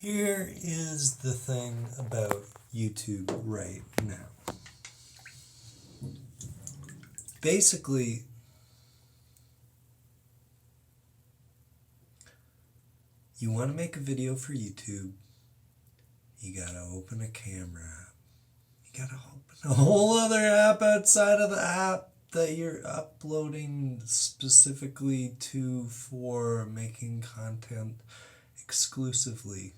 Here is the thing about YouTube right now. Basically, you want to make a video for YouTube, you gotta open a camera app. You gotta open a whole other app outside of the app that you're uploading specifically to for making content exclusively.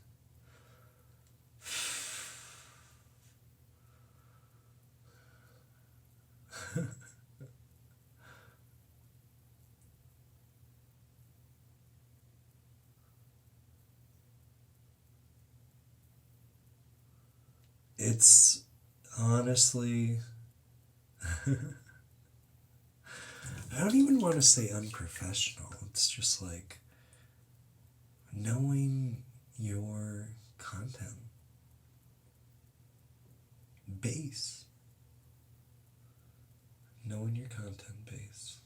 It's honestly, I don't even want to say unprofessional. It's just like knowing your content base. Knowing your content base.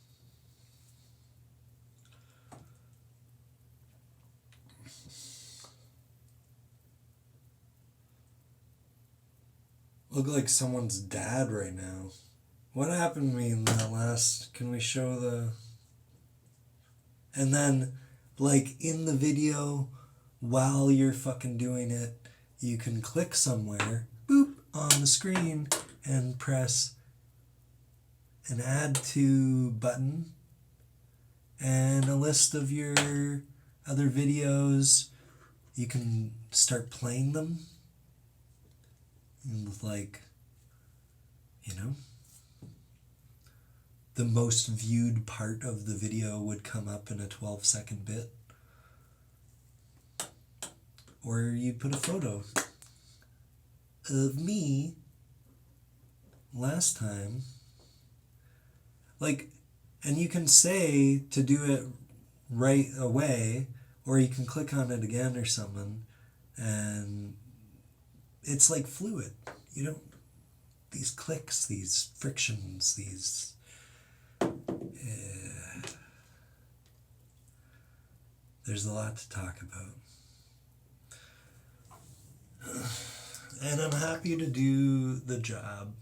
Look like someone's dad right now. What happened to me in that last... Can we show the... And then, like, in the video, while you're fucking doing it, you can click somewhere, boop, on the screen, and press an add to button, and a list of your other videos. You can start playing them. And like, you know, the most viewed part of the video would come up in a 12-second bit. Or you put a photo of me last time. Like, and you can say to do it right away, or you can click on it again or something, and it's like fluid. You don't, these clicks, these frictions, these... there's a lot to talk about. And I'm happy to do the job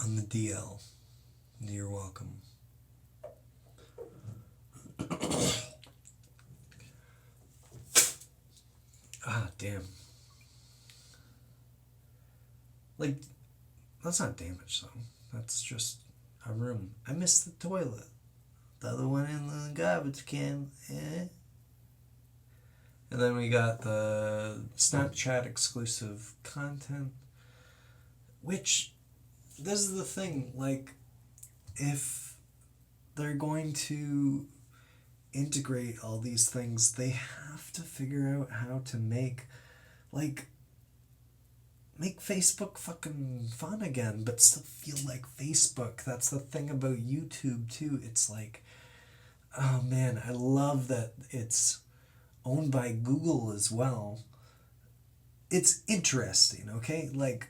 on the DL. You're welcome. Ah, damn. Like, that's not damage though. That's just a room. I missed the toilet. The other one in the garbage can. And then we got the Snapchat exclusive content. Which, this is the thing, like, if they're going to integrate all these things, they have to figure out how to make Facebook fucking fun again, but still feel like Facebook. That's the thing about YouTube too. It's like, oh man, I love that it's owned by Google as well. It's interesting, okay? Like,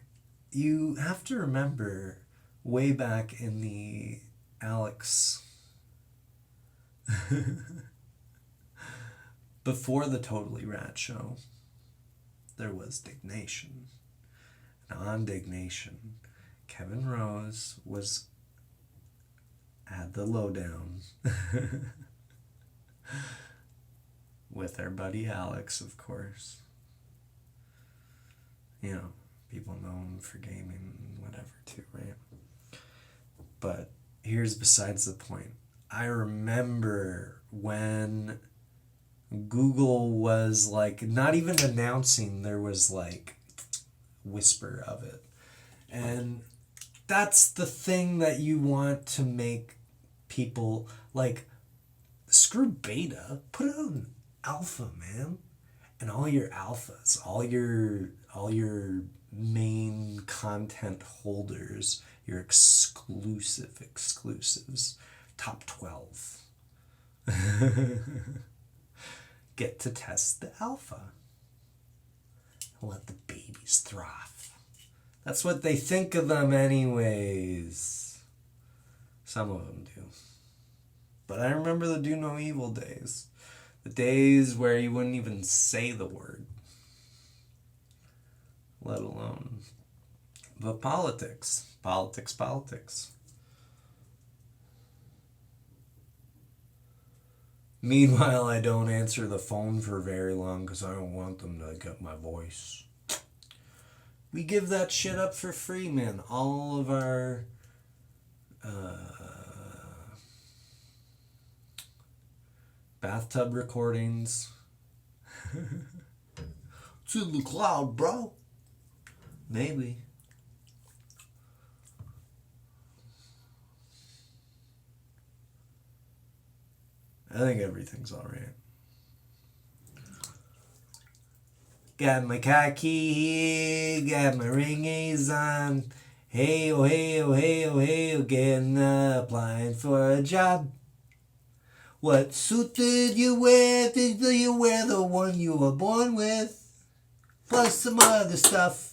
you have to remember way back in the Alex before the Totally Rad show, there was Dignation. And on Dignation, Kevin Rose had the lowdown with our buddy Alex, of course. You know, people know him for gaming and whatever too, right? But here's besides the point. I remember when Google was like not even announcing, there was like whisper of it. And that's the thing that you want to make people like, screw beta, put it on alpha, man. And all your alphas, all your main content holders, your exclusives, top 12 get to test the alpha. Let the babies thrive. That's what they think of them anyways. Some of them do. But I remember the Do No Evil days. The days where you wouldn't even say the word, let alone. But politics. Meanwhile, I don't answer the phone for very long because I don't want them to get my voice. We give that shit up for free, man. All of our bathtub recordings. It's in the cloud, bro. Maybe. I think everything's alright. Got my khaki here, got my ringies on. Hey oh, hey oh, hey oh, hey oh, getting applying for a job. What suit did you wear? Did you wear the one you were born with? Plus some other stuff.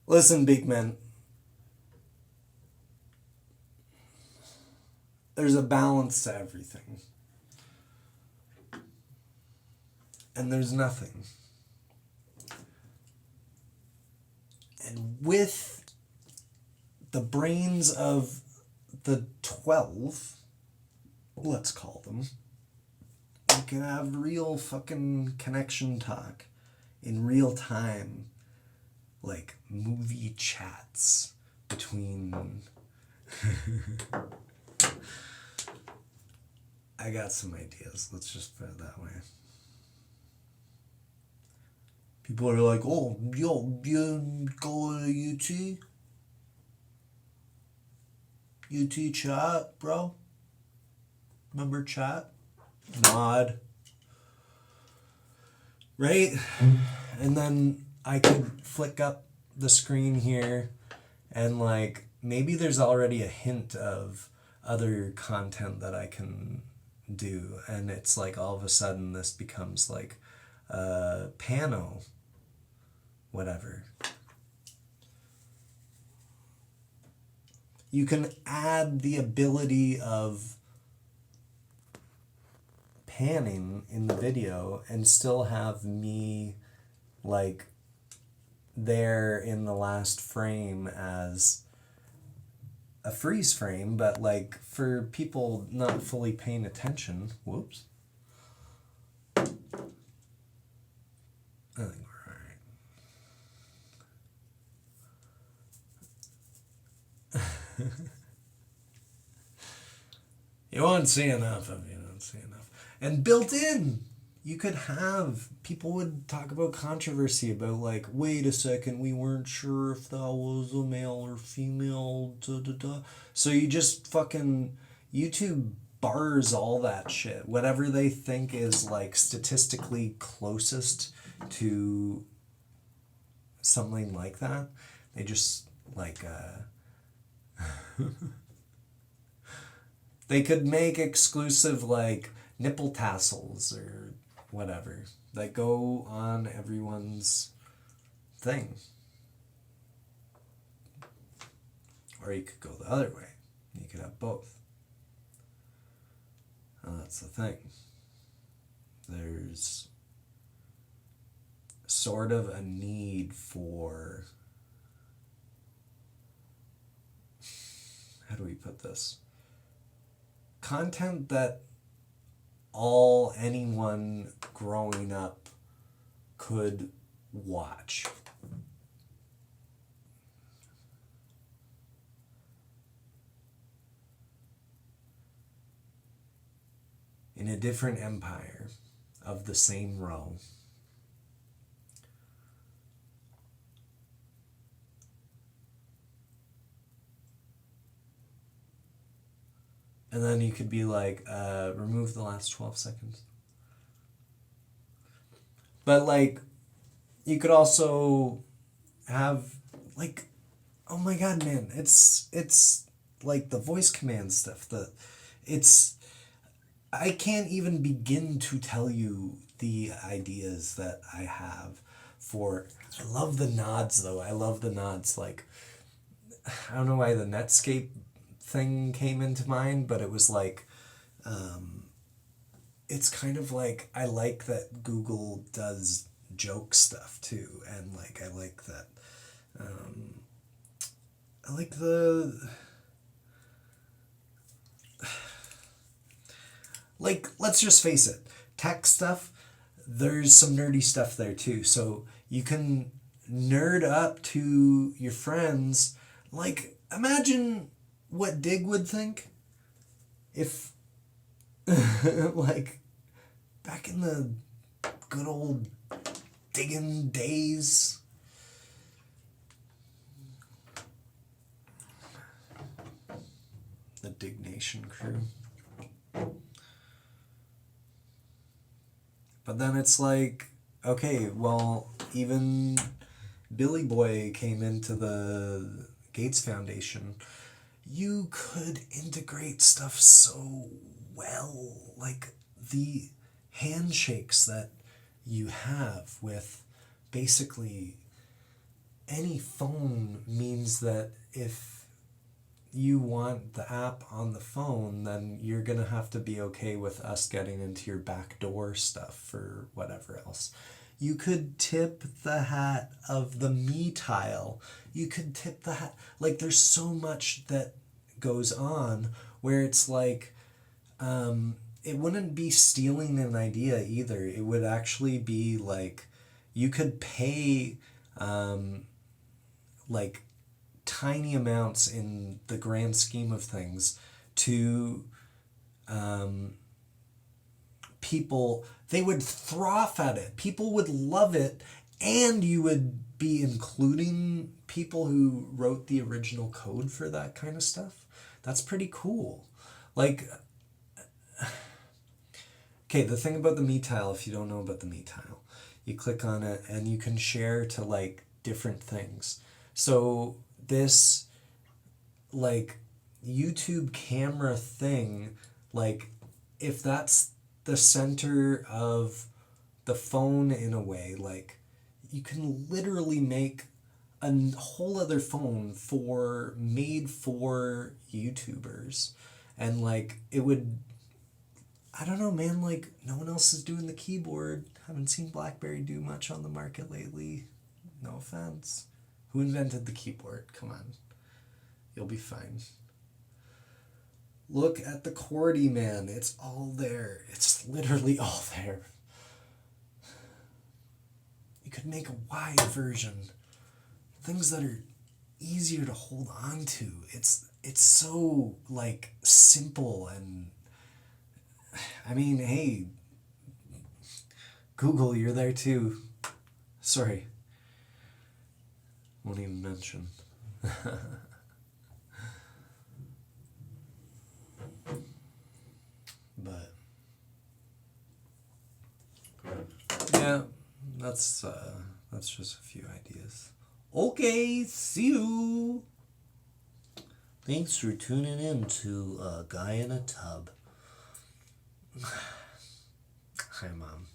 Listen, Beakman. There's a balance to everything. And there's nothing. And with the brains of the 12, let's call them, we can have real fucking connection talk in real time. Like movie chats between. I got some ideas. Let's just put it that way. People are like, oh, yo, you go to UT? UT chat, bro? Remember chat? Nod. Right? And then I could flick up the screen here and like maybe there's already a hint of other content that I can do, and it's like all of a sudden this becomes like pano whatever. You can add the ability of panning in the video and still have me like there in the last frame as a freeze frame, but like for people not fully paying attention, whoops. I think we're alright. You won't see enough of you, don't see enough. And built in, you could have, people would talk about controversy about like, wait a second, we weren't sure if that was a male or female, da da da. So you just fucking, YouTube bars all that shit. Whatever they think is like statistically closest to something like that, they just like, they could make exclusive like nipple tassels or whatever that go on everyone's thing. Or you could go the other way. You could have both. And that's the thing. There's sort of a need for, how do we put this? Content that anyone growing up could watch. In a different empire of the same realm. And then you could be like, remove the last 12 seconds. But like, you could also have like, oh my god, man, it's like the voice command stuff. I can't even begin to tell you the ideas that I have for... I love the nods, though. I love the nods. Like, I don't know why the Netscape thing came into mind, but it was like... it's kind of like, I like that Google does joke stuff, too. And, like, I like that... I like the... Like, let's just face it, tech stuff, there's some nerdy stuff there too. So you can nerd up to your friends. Like, imagine what Dig would think if, like, back in the good old digging days. The Dig Nation crew. But then it's like, okay, well, even Billy Boy came into the Gates Foundation. You could integrate stuff so well. Like the handshakes that you have with basically any phone means that if you want the app on the phone, then you're going to have to be okay with us getting into your backdoor stuff or whatever else. You could tip the hat of the me tile. You could tip the hat. Like, there's so much that goes on where it's like, it wouldn't be stealing an idea either. It would actually be like, you could pay, like, tiny amounts in the grand scheme of things to people. They would froth at it. People would love it, and you would be including people who wrote the original code for that kind of stuff. That's pretty cool. Like, okay, the thing about the me tile, if you don't know about the me tile, you click on it and you can share to like different things. So this like YouTube camera thing, like if that's the center of the phone in a way, like you can literally make a whole other phone made for YouTubers. And like it would, I don't know, man, like no one else is doing the keyboard. Haven't seen BlackBerry do much on the market lately. No offense. Who invented the keyboard? Come on. You'll be fine. Look at the QWERTY, man. It's all there. It's literally all there. You could make a wide version. Things that are easier to hold on to. It's so, like, simple and... I mean, hey, Google, you're there too. Sorry. Won't even mention. But yeah, that's just a few ideas. Okay, see you. Thanks for tuning in to Guy in a Tub. Hi, Mom.